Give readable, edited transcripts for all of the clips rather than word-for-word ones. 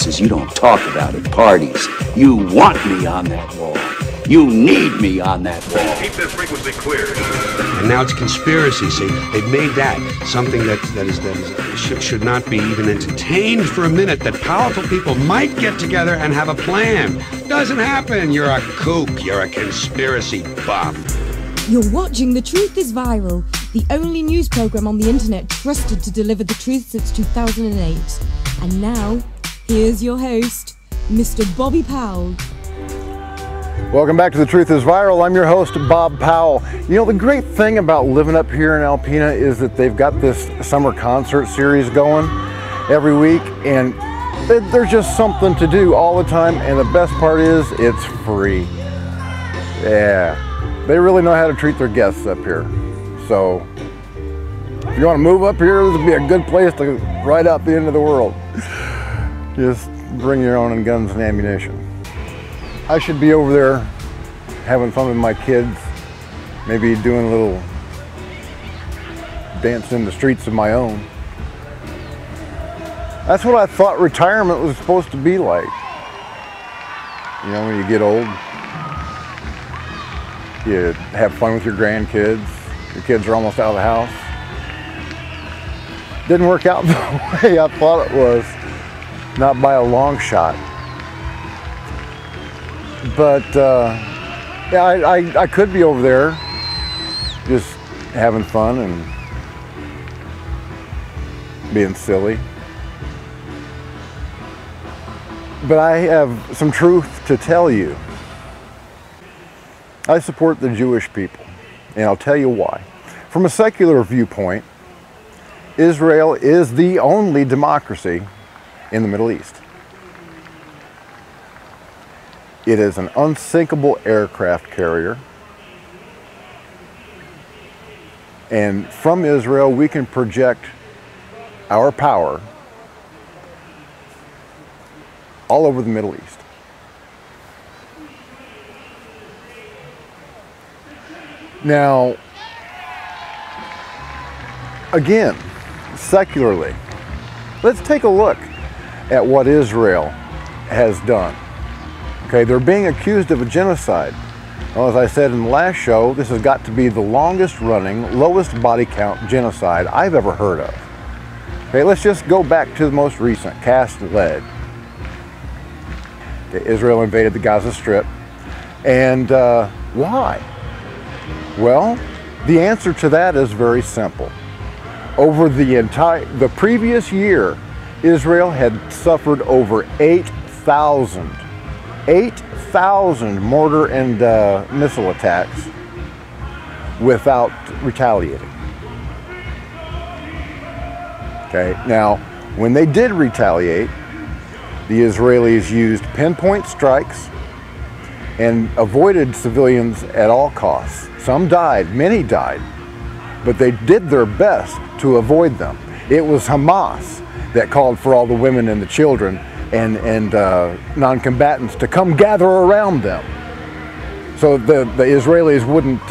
places you don't talk about at parties. You want me on that wall. You need me on that wall. Keep that frequency clear. And now it's conspiracy. See, they've made that something that should not be even entertained for a minute, that powerful people might get together and have a plan. Doesn't happen. You're a kook. You're a conspiracy buff. You're watching The Truth is Viral, the only news program on the internet trusted to deliver the truth since 2008. And now, here's your host, Mr. Bobby Powell. Welcome back to The Truth is Viral. I'm your host, Bob Powell. You know, the great thing about living up here in Alpena is that they've got this summer concert series going every week, and there's just something to do all the time, and the best part is it's free. Yeah, they really know how to treat their guests up here. So if you want to move up here, this would be a good place to ride out the end of the world. Just bring your own guns and ammunition. I should be over there having fun with my kids, maybe doing a little dance in the streets of my own. That's what I thought retirement was supposed to be like. You know, when you get old, you have fun with your grandkids. Your kids are almost out of the house. Didn't work out the way I thought it was, not by a long shot. But yeah, I could be over there just having fun and being silly. But I have some truth to tell you. I support the Jewish people, and I'll tell you why. From a secular viewpoint, Israel is the only democracy in the Middle East. It is an unsinkable aircraft carrier. And from Israel, we can project our power all over the Middle East. Now, again, secularly, let's take a look at what Israel has done. Okay, they're being accused of a genocide. Well, as I said in the last show, this has got to be the longest running, lowest body count genocide I've ever heard of. Okay, let's just go back to the most recent, Cast Lead. Okay, Israel invaded the Gaza Strip. And why? Well, the answer to that is very simple. Over the previous year, Israel had suffered over 8,000 mortar and missile attacks without retaliating. Okay, now when they did retaliate, the Israelis used pinpoint strikes and avoided civilians at all costs. Some died, many died, but they did their best to avoid them. It was Hamas that called for all the women and the children and non-combatants to come gather around them, so the Israelis wouldn't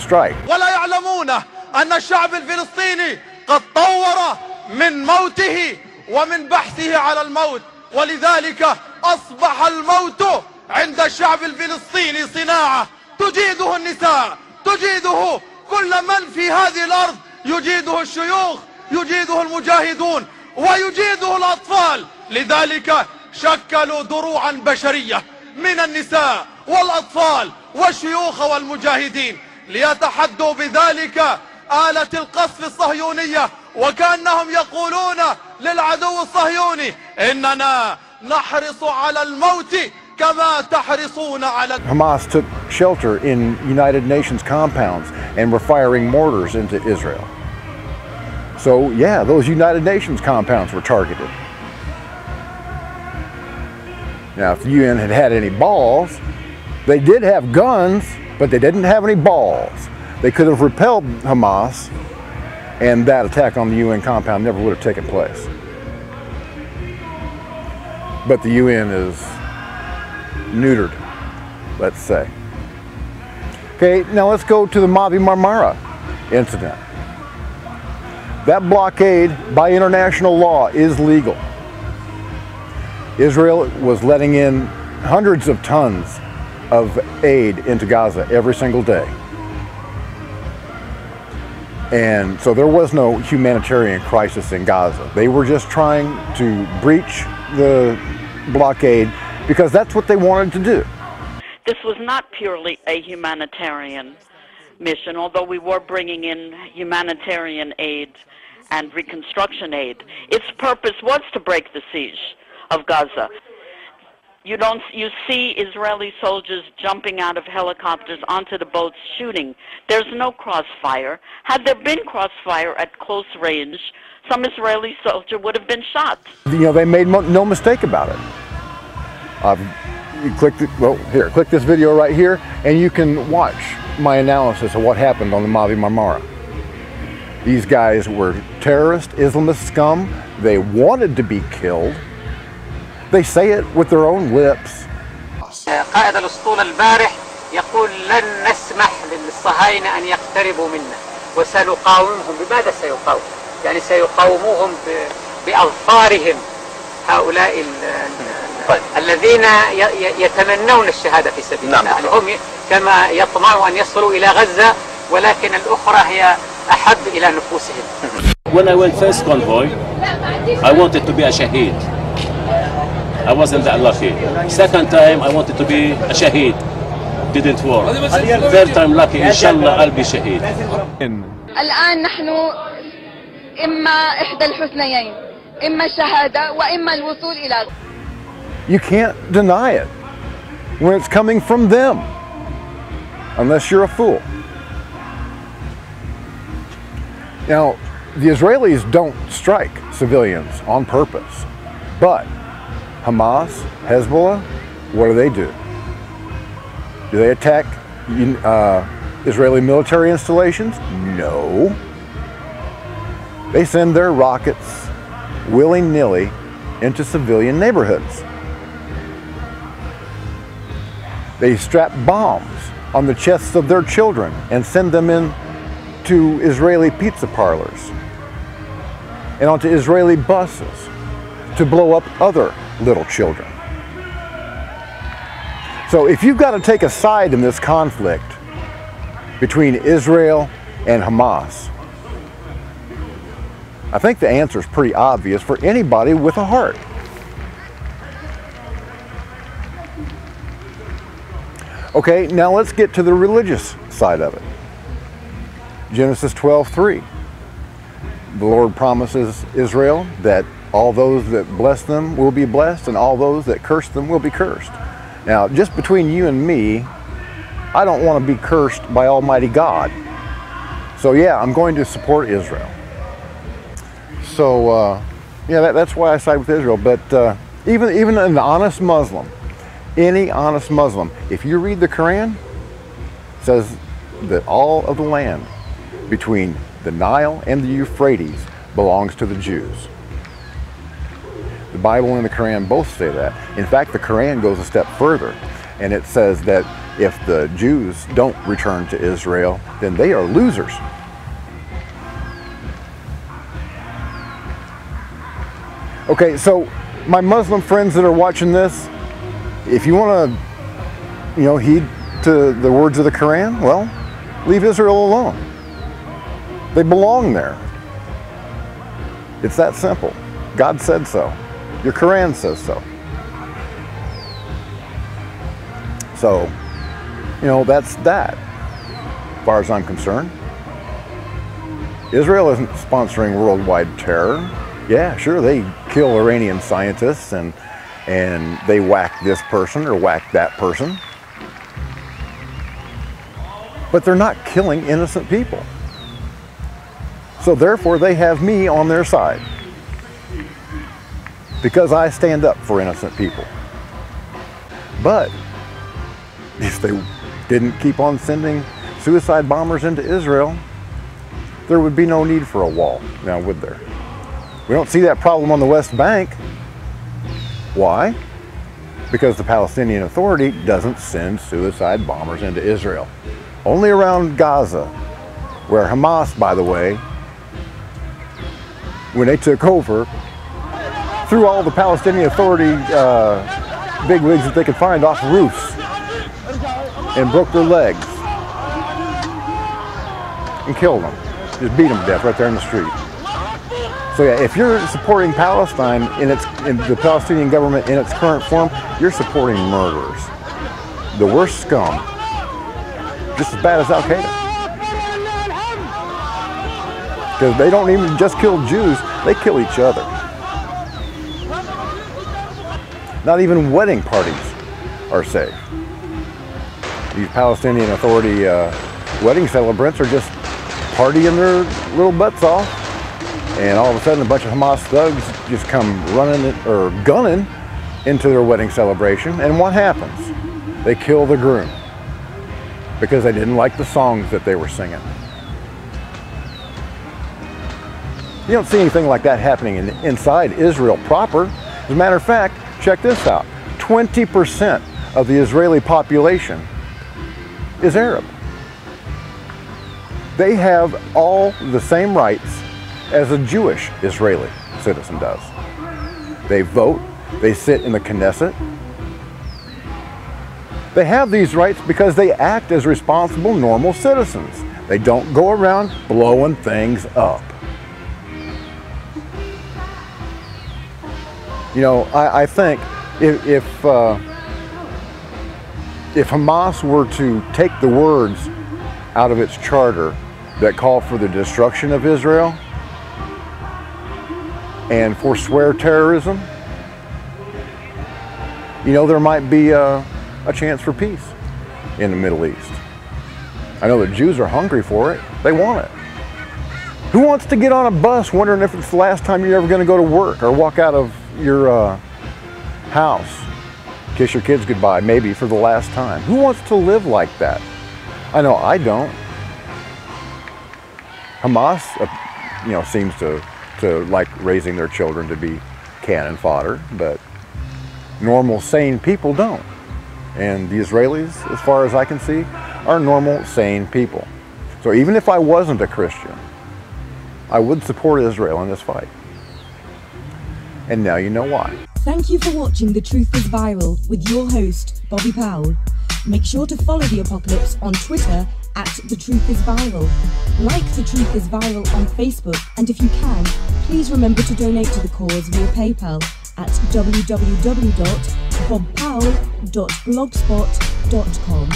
strike. ولا يعلمون أن الشعب الفلسطيني قد طور من موته ومن بحثه على الموت، ولذلك أصبح الموت عند الشعب الفلسطيني صناعة تجيده النساء، تجيده كل من في هذه الأرض، يجيده الشيوخ، يجيده المجاهدون، ويجيده الأطفال. لذلك شكلوا دروعا بشرية من النساء والأطفال والشيوخ والمجاهدين ليتحدوا بذلك آلة القصف الصهيونية، وكأنهم يقولون للعدو الصهيوني إننا نحرص على الموت كما تحرصون على. Hamas took shelter in United Nations compounds and were firing mortars into Israel. So yeah, those United Nations compounds were targeted. Now, if the UN had had any balls, they did have guns, but they didn't have any balls. They could have repelled Hamas, and that attack on the UN compound never would have taken place. But the UN is neutered, let's say. Okay, now let's go to the Mavi Marmara incident. That blockade by international law is legal. Israel was letting in hundreds of tons of aid into Gaza every single day. And so there was no humanitarian crisis in Gaza. They were just trying to breach the blockade because that's what they wanted to do. This was not purely a humanitarian mission, although we were bringing in humanitarian aid and reconstruction aid. Its purpose was to break the siege of Gaza. You see Israeli soldiers jumping out of helicopters onto the boats shooting. There's no crossfire. Had there been crossfire at close range, some Israeli soldier would have been shot. You know, they made no mistake about it. You click click this video right here, and you can watch my analysis of what happened on the Mavi Marmara. These guys were terrorist, Islamist scum. They wanted to be killed. They say it with their own lips. قائد الأسطول البارح يقول لن نسمح للصهاينة أن يقتربوا منا وسنقاومهم. بماذا سيقاوم؟ يعني سيقاوموهم بأظفارهم هؤلاء الذين يتمنون الشهادة في سبيل الله. يعني هم كما يطمعوا أن يصلوا إلى غزة ولكن الأخرى هي أحب إلى نفوسهم. When I went first convoy, I wanted to be a shaheed. I wasn't that lucky. Second time, I wanted to be a shaheed. Didn't work. Third time lucky, inshallah, I'll be shaheed. الآن نحن إما إحدى الحسنيين، إما الشهادة وإما الوصول إلى. You can't deny it when it's coming from them, unless you're a fool. Now, the Israelis don't strike civilians on purpose, but Hamas, Hezbollah, what do? Do they attack Israeli military installations? No. They send their rockets willy-nilly into civilian neighborhoods. They strap bombs on the chests of their children and send them in to Israeli pizza parlors and onto Israeli buses to blow up other little children. So if you've got to take a side in this conflict between Israel and Hamas, I think the answer is pretty obvious for anybody with a heart. Okay, now let's get to the religious side of it. Genesis 12:3. The Lord promises Israel that all those that bless them will be blessed, and all those that curse them will be cursed. Now, just between you and me, I don't want to be cursed by Almighty God. So yeah, I'm going to support Israel. So yeah, that's why I side with Israel. But even an honest Muslim, any honest Muslim, if you read the Quran, it says that all of the land between the Nile and the Euphrates belongs to the Jews. The Bible and the Quran both say that. In fact, the Quran goes a step further, and it says that if the Jews don't return to Israel, then they are losers. Okay, so my Muslim friends that are watching this, if you want to, heed to the words of the Quran, well, leave Israel alone. They belong there. It's that simple. God said so. Your Quran says so. So, that's that, as far as I'm concerned. Israel isn't sponsoring worldwide terror. Yeah, sure, they kill Iranian scientists and they whack this person or whack that person. But they're not killing innocent people. So therefore, they have me on their side, because I stand up for innocent people. But if they didn't keep on sending suicide bombers into Israel, there would be no need for a wall, now would there? We don't see that problem on the West Bank. Why? Because the Palestinian Authority doesn't send suicide bombers into Israel. Only around Gaza, where Hamas, by the way, when they took over, threw all the Palestinian Authority bigwigs that they could find off roofs and broke their legs and killed them. Just beat them to death right there in the street. So yeah, if you're supporting Palestine in the Palestinian government in its current form, you're supporting murderers. The worst scum. Just as bad as Al-Qaeda. Because they don't even just kill Jews, they kill each other. Not even wedding parties are safe. These Palestinian Authority wedding celebrants are just partying their little butts off, and all of a sudden a bunch of Hamas thugs just come running or gunning into their wedding celebration, and what happens? They kill the groom because they didn't like the songs that they were singing. You don't see anything like that happening inside Israel proper. As a matter of fact, check this out. 20% of the Israeli population is Arab. They have all the same rights as a Jewish Israeli citizen does. They vote, they sit in the Knesset. They have these rights because they act as responsible, normal citizens. They don't go around blowing things up. You know, I think if Hamas were to take the words out of its charter that call for the destruction of Israel and forswear terrorism, you know, there might be a chance for peace in the Middle East. I know the Jews are hungry for it. They want it. Who wants to get on a bus wondering if it's the last time you're ever going to go to work or walk out of your house, kiss your kids goodbye, maybe for the last time? Who wants to live like that? I know I don't. Hamas, you know, seems to like raising their children to be cannon fodder, but normal, sane people don't. And the Israelis, as far as I can see, are normal, sane people. So even if I wasn't a Christian, I would support Israel in this fight. And now you know why. Thank you for watching The Truth is Viral with your host, Bobby Powell. Make sure to follow The Apocalypse on Twitter @The Truth is Viral. Like The Truth is Viral on Facebook, and if you can, please remember to donate to the cause via PayPal at www.bobpowell.blogspot.com.